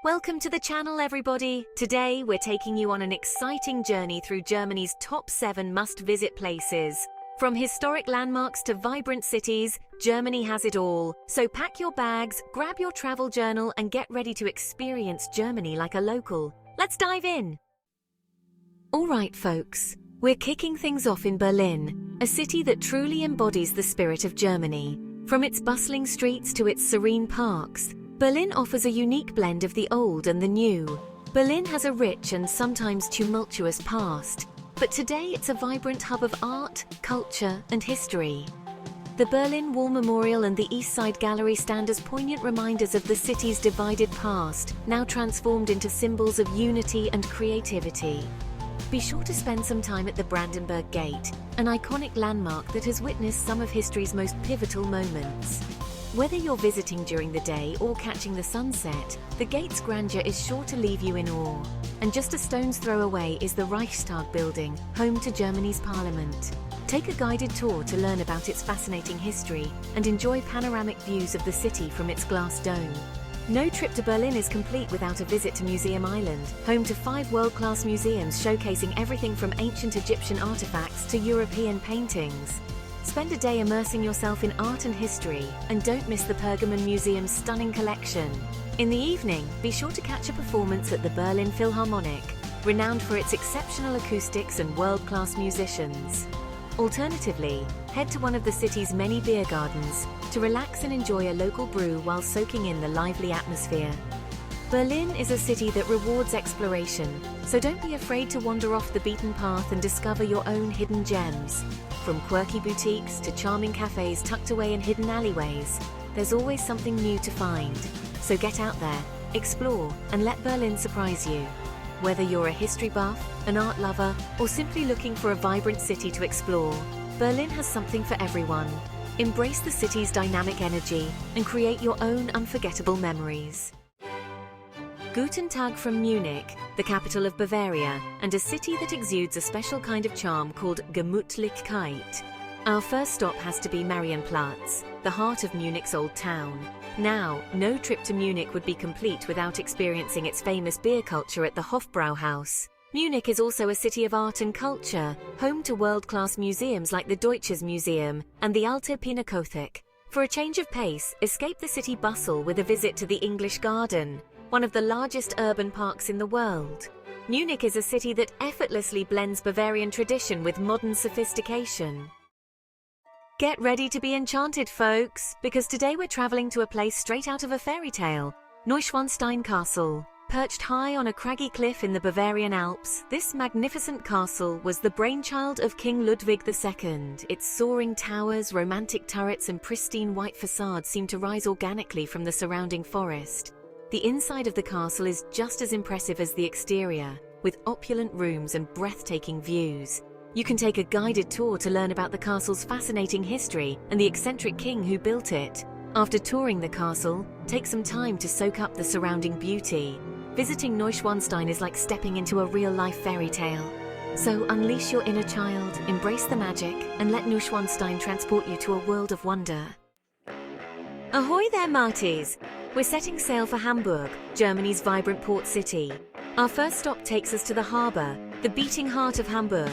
Welcome to the channel, everybody. Today, we're taking you on an exciting journey through Germany's top 7 must-visit places. From historic landmarks to vibrant cities, Germany has it all. So pack your bags, grab your travel journal, and get ready to experience Germany like a local. Let's dive in. All right, folks. We're kicking things off in Berlin, a city that truly embodies the spirit of Germany. From its bustling streets to its serene parks, Berlin offers a unique blend of the old and the new. Berlin has a rich and sometimes tumultuous past, but today it's a vibrant hub of art, culture, and history. The Berlin Wall Memorial and the East Side Gallery stand as poignant reminders of the city's divided past, now transformed into symbols of unity and creativity. Be sure to spend some time at the Brandenburg Gate, an iconic landmark that has witnessed some of history's most pivotal moments. Whether you're visiting during the day or catching the sunset, the gate's grandeur is sure to leave you in awe. And just a stone's throw away is the Reichstag building, home to Germany's parliament. Take a guided tour to learn about its fascinating history and enjoy panoramic views of the city from its glass dome. No trip to Berlin is complete without a visit to Museum Island, home to 5 world-class museums showcasing everything from ancient Egyptian artifacts to European paintings. Spend a day immersing yourself in art and history, and don't miss the Pergamon Museum's stunning collection. In the evening, be sure to catch a performance at the Berlin Philharmonic, renowned for its exceptional acoustics and world-class musicians. Alternatively, head to one of the city's many beer gardens to relax and enjoy a local brew while soaking in the lively atmosphere. Berlin is a city that rewards exploration, so don't be afraid to wander off the beaten path and discover your own hidden gems. From quirky boutiques to charming cafes tucked away in hidden alleyways, there's always something new to find. So get out there, explore, and let Berlin surprise you. Whether you're a history buff, an art lover, or simply looking for a vibrant city to explore, Berlin has something for everyone. Embrace the city's dynamic energy and create your own unforgettable memories. Guten Tag from Munich, the capital of Bavaria, and a city that exudes a special kind of charm called Gemütlichkeit. Our first stop has to be Marienplatz, the heart of Munich's old town. Now, no trip to Munich would be complete without experiencing its famous beer culture at the Hofbrauhaus. Munich is also a city of art and culture, home to world-class museums like the Deutsches Museum and the Alte Pinakothek. For a change of pace, escape the city bustle with a visit to the English Garden, one of the largest urban parks in the world. Munich is a city that effortlessly blends Bavarian tradition with modern sophistication. Get ready to be enchanted, folks, because today we're traveling to a place straight out of a fairy tale, Neuschwanstein Castle. Perched high on a craggy cliff in the Bavarian Alps, this magnificent castle was the brainchild of King Ludwig II. Its soaring towers, romantic turrets, and pristine white facades seem to rise organically from the surrounding forest. The inside of the castle is just as impressive as the exterior, with opulent rooms and breathtaking views. You can take a guided tour to learn about the castle's fascinating history and the eccentric king who built it. After touring the castle, take some time to soak up the surrounding beauty. Visiting Neuschwanstein is like stepping into a real-life fairy tale. So unleash your inner child, embrace the magic, and let Neuschwanstein transport you to a world of wonder. Ahoy there, Marties! We're setting sail for Hamburg, Germany's vibrant port city. Our first stop takes us to the harbour, the beating heart of Hamburg.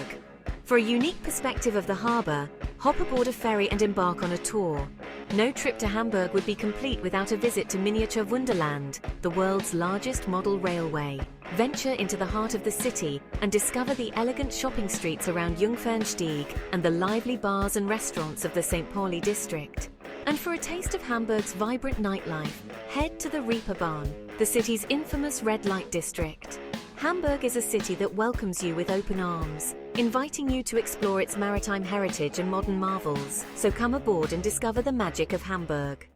For a unique perspective of the harbour, hop aboard a ferry and embark on a tour. No trip to Hamburg would be complete without a visit to Miniature Wunderland, the world's largest model railway. Venture into the heart of the city and discover the elegant shopping streets around Jungfernstieg and the lively bars and restaurants of the St. Pauli district. And for a taste of Hamburg's vibrant nightlife, head to the Reeperbahn, the city's infamous red light district. Hamburg is a city that welcomes you with open arms, inviting you to explore its maritime heritage and modern marvels. So come aboard and discover the magic of Hamburg.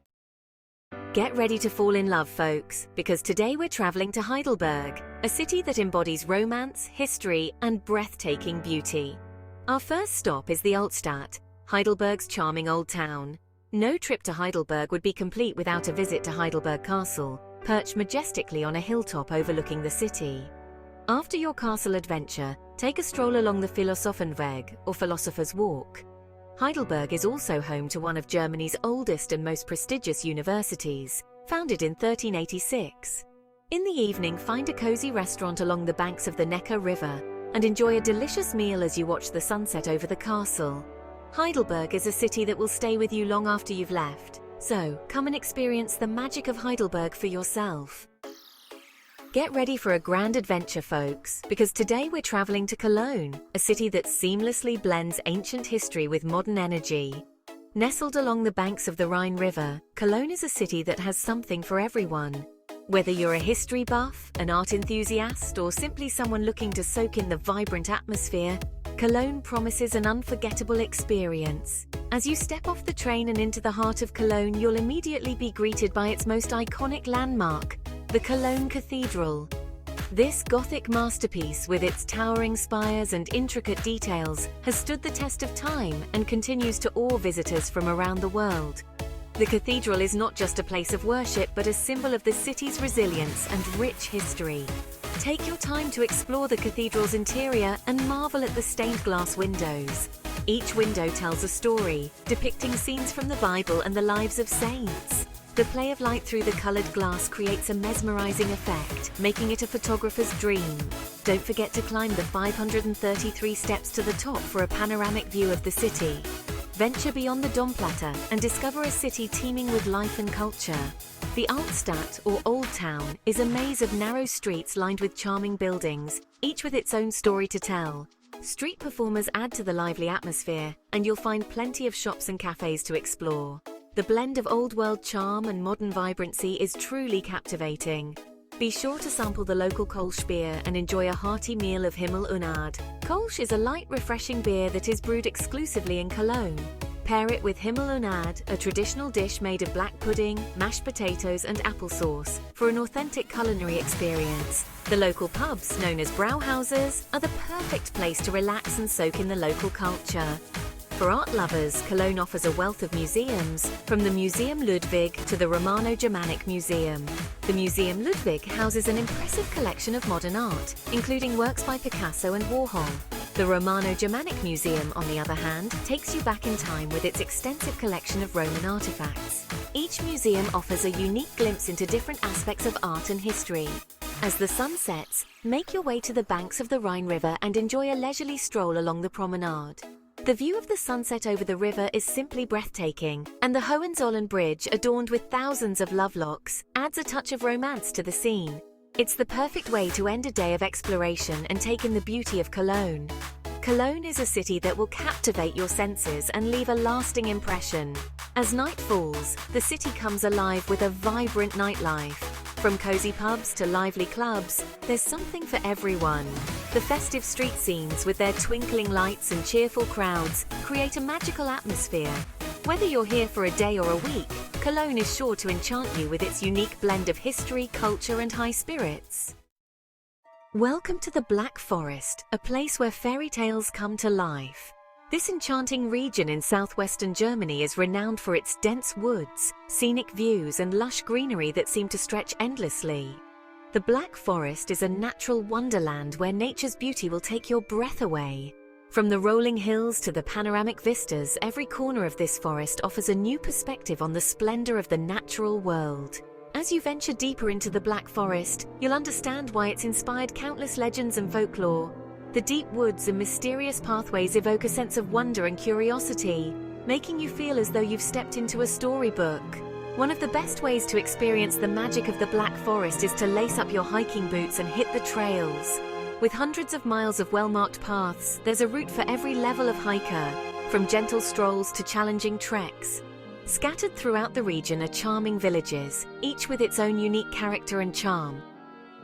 Get ready to fall in love, folks, because today we're traveling to Heidelberg, a city that embodies romance, history, and breathtaking beauty. Our first stop is the Altstadt, Heidelberg's charming old town. No trip to Heidelberg would be complete without a visit to Heidelberg Castle, perched majestically on a hilltop overlooking the city. After your castle adventure, take a stroll along the Philosophenweg, or Philosopher's Walk. Heidelberg is also home to one of Germany's oldest and most prestigious universities, founded in 1386. In the evening, find a cozy restaurant along the banks of the Neckar River and enjoy a delicious meal as you watch the sunset over the castle. Heidelberg is a city that will stay with you long after you've left, so come and experience the magic of Heidelberg for yourself. Get ready for a grand adventure, folks, because today we're traveling to Cologne, a city that seamlessly blends ancient history with modern energy. Nestled along the banks of the Rhine River, Cologne is a city that has something for everyone. Whether you're a history buff, an art enthusiast, or simply someone looking to soak in the vibrant atmosphere, Cologne promises an unforgettable experience. As you step off the train and into the heart of Cologne, you'll immediately be greeted by its most iconic landmark, the Cologne Cathedral. This Gothic masterpiece, with its towering spires and intricate details, has stood the test of time and continues to awe visitors from around the world. The cathedral is not just a place of worship, but a symbol of the city's resilience and rich history. Take your time to explore the cathedral's interior and marvel at the stained glass windows. Each window tells a story, depicting scenes from the Bible and the lives of saints. The play of light through the colored glass creates a mesmerizing effect, making it a photographer's dream. Don't forget to climb the 533 steps to the top for a panoramic view of the city. Venture beyond the Domplatte and discover a city teeming with life and culture. The Altstadt, or Old Town, is a maze of narrow streets lined with charming buildings, each with its own story to tell. Street performers add to the lively atmosphere, and you'll find plenty of shops and cafes to explore. The blend of old-world charm and modern vibrancy is truly captivating. Be sure to sample the local Kolsch beer and enjoy a hearty meal of Himmel und Erde. Kolsch is a light, refreshing beer that is brewed exclusively in Cologne. Pair it with Himmel und Erde, a traditional dish made of black pudding, mashed potatoes and applesauce, for an authentic culinary experience. The local pubs, known as Brauhauses, are the perfect place to relax and soak in the local culture. For art lovers, Cologne offers a wealth of museums, from the Museum Ludwig to the Romano-Germanic Museum. The Museum Ludwig houses an impressive collection of modern art, including works by Picasso and Warhol. The Romano-Germanic Museum, on the other hand, takes you back in time with its extensive collection of Roman artifacts. Each museum offers a unique glimpse into different aspects of art and history. As the sun sets, make your way to the banks of the Rhine River and enjoy a leisurely stroll along the promenade. The view of the sunset over the river is simply breathtaking, and the Hohenzollern Bridge, adorned with thousands of lovelocks, adds a touch of romance to the scene. It's the perfect way to end a day of exploration and take in the beauty of Cologne. Cologne is a city that will captivate your senses and leave a lasting impression. As night falls, the city comes alive with a vibrant nightlife. From cozy pubs to lively clubs, there's something for everyone. The festive street scenes, with their twinkling lights and cheerful crowds, create a magical atmosphere. Whether you're here for a day or a week, Cologne is sure to enchant you with its unique blend of history, culture, and high spirits. Welcome to the Black Forest, a place where fairy tales come to life. This enchanting region in southwestern Germany is renowned for its dense woods, scenic views, and lush greenery that seem to stretch endlessly. The Black Forest is a natural wonderland where nature's beauty will take your breath away. From the rolling hills to the panoramic vistas, every corner of this forest offers a new perspective on the splendor of the natural world. As you venture deeper into the Black Forest, you'll understand why it's inspired countless legends and folklore. The deep woods and mysterious pathways evoke a sense of wonder and curiosity, making you feel as though you've stepped into a storybook. One of the best ways to experience the magic of the Black Forest is to lace up your hiking boots and hit the trails. With hundreds of miles of well-marked paths, there's a route for every level of hiker, from gentle strolls to challenging treks. Scattered throughout the region are charming villages, each with its own unique character and charm.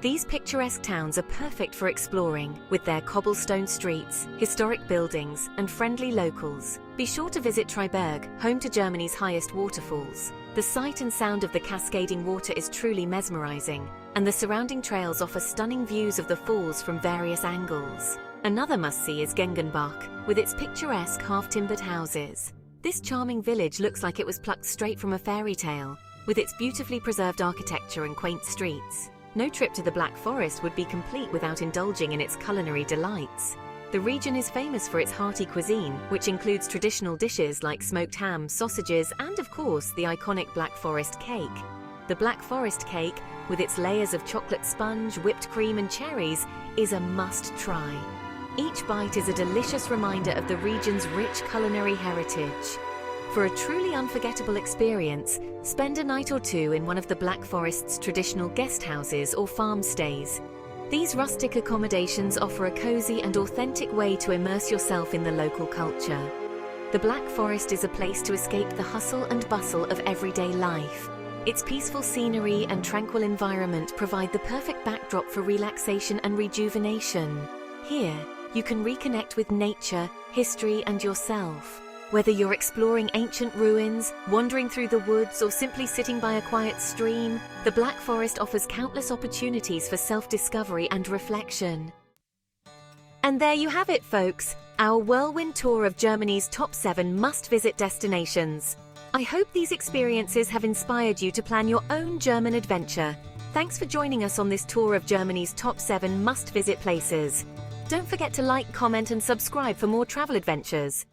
These picturesque towns are perfect for exploring, with their cobblestone streets, historic buildings, and friendly locals. Be sure to visit Triberg, home to Germany's highest waterfalls. The sight and sound of the cascading water is truly mesmerizing, and the surrounding trails offer stunning views of the falls from various angles. Another must-see is Gengenbach, with its picturesque half-timbered houses. This charming village looks like it was plucked straight from a fairy tale, with its beautifully preserved architecture and quaint streets. No trip to the Black Forest would be complete without indulging in its culinary delights. The region is famous for its hearty cuisine, which includes traditional dishes like smoked ham, sausages, and of course, the iconic Black Forest cake. The Black Forest cake, with its layers of chocolate sponge, whipped cream and cherries, is a must-try. Each bite is a delicious reminder of the region's rich culinary heritage. For a truly unforgettable experience, spend a night or two in one of the Black Forest's traditional guest houses or farm stays. These rustic accommodations offer a cozy and authentic way to immerse yourself in the local culture. The Black Forest is a place to escape the hustle and bustle of everyday life. Its peaceful scenery and tranquil environment provide the perfect backdrop for relaxation and rejuvenation. Here, you can reconnect with nature, history, and yourself. Whether you're exploring ancient ruins, wandering through the woods, or simply sitting by a quiet stream, the Black Forest offers countless opportunities for self-discovery and reflection. And there you have it, folks, our whirlwind tour of Germany's top 7 must-visit destinations. I hope these experiences have inspired you to plan your own German adventure. Thanks for joining us on this tour of Germany's top 7 must-visit places. Don't forget to like, comment, and subscribe for more travel adventures.